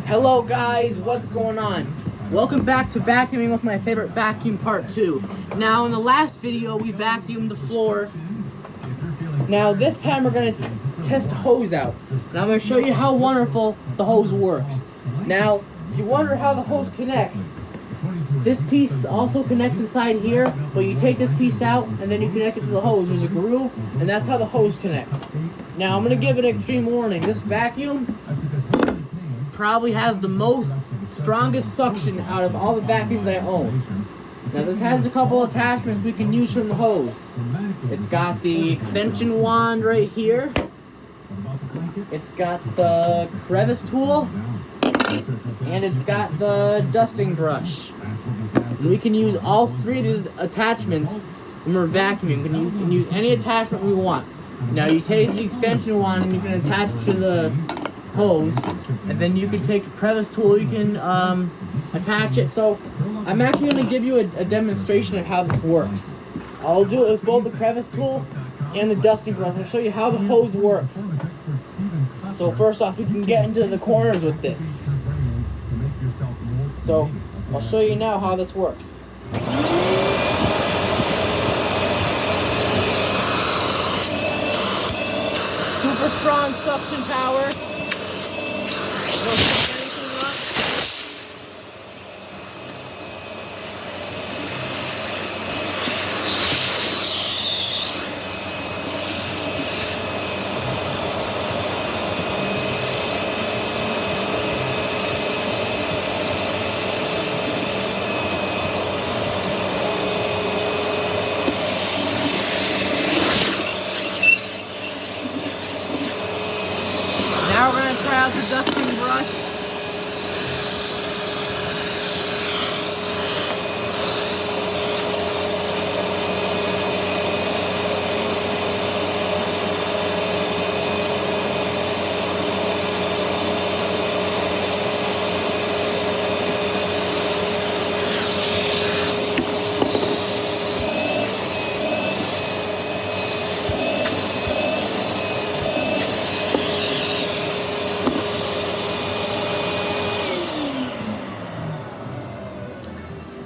Hello guys, what's going on? Welcome back to Vacuuming with My Favorite Vacuum Part 2. Now in the last video we vacuumed the floor. Now this time we're going to test the hose out. And I'm going to show you how wonderful the hose works. Now, if you wonder how the hose connects, this piece also connects inside here, but you take this piece out and then you connect it to the hose. There's a groove, and that's how the hose connects. Now I'm going to give an extreme warning. This vacuum probably has the strongest suction out of all the vacuums I own. Now this has a couple attachments we can use from the hose. It's got the extension wand right here. It's got the crevice tool. And it's got the dusting brush. And we can use all three of these attachments when we're vacuuming. We can use any attachment we want. Now you take the extension wand and you can attach it to the hose, and then you can take a crevice tool, you can attach it. So I'm actually going to give you a demonstration of how this works. I'll do it with both the crevice tool and the dusting brush. I'll show you how the hose works. So first off, we can get into the corners with this. So I'll show you now how this works. Super strong suction power. Don't pick anything up. Now we're going to try out the dusting brush.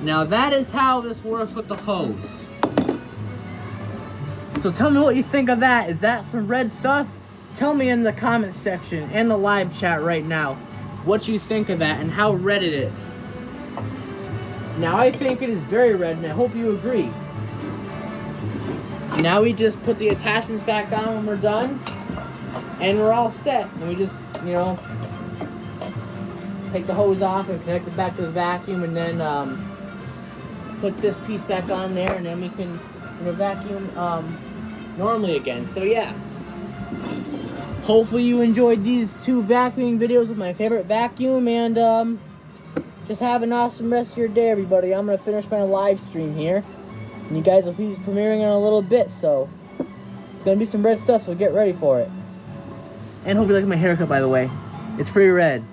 Now that is how this works with the hose. So tell me what you think of that. Is that some red stuff? Tell me in the comment section and the live chat right now what you think of that and how red it is. Now I think it is very red, and I hope you agree. Now we just put the attachments back on when we're done, and we're all set. And we just, take the hose off and connect it back to the vacuum, and then put this piece back on there, and then we can vacuum normally again. So yeah, hopefully you enjoyed these two vacuuming videos of my favorite vacuum, and just have an awesome rest of your day, everybody. I'm gonna finish my live stream here, and you guys will see these premiering in a little bit, so it's gonna be some red stuff, so get ready for it. And hope you like my haircut, by the way. It's pretty red.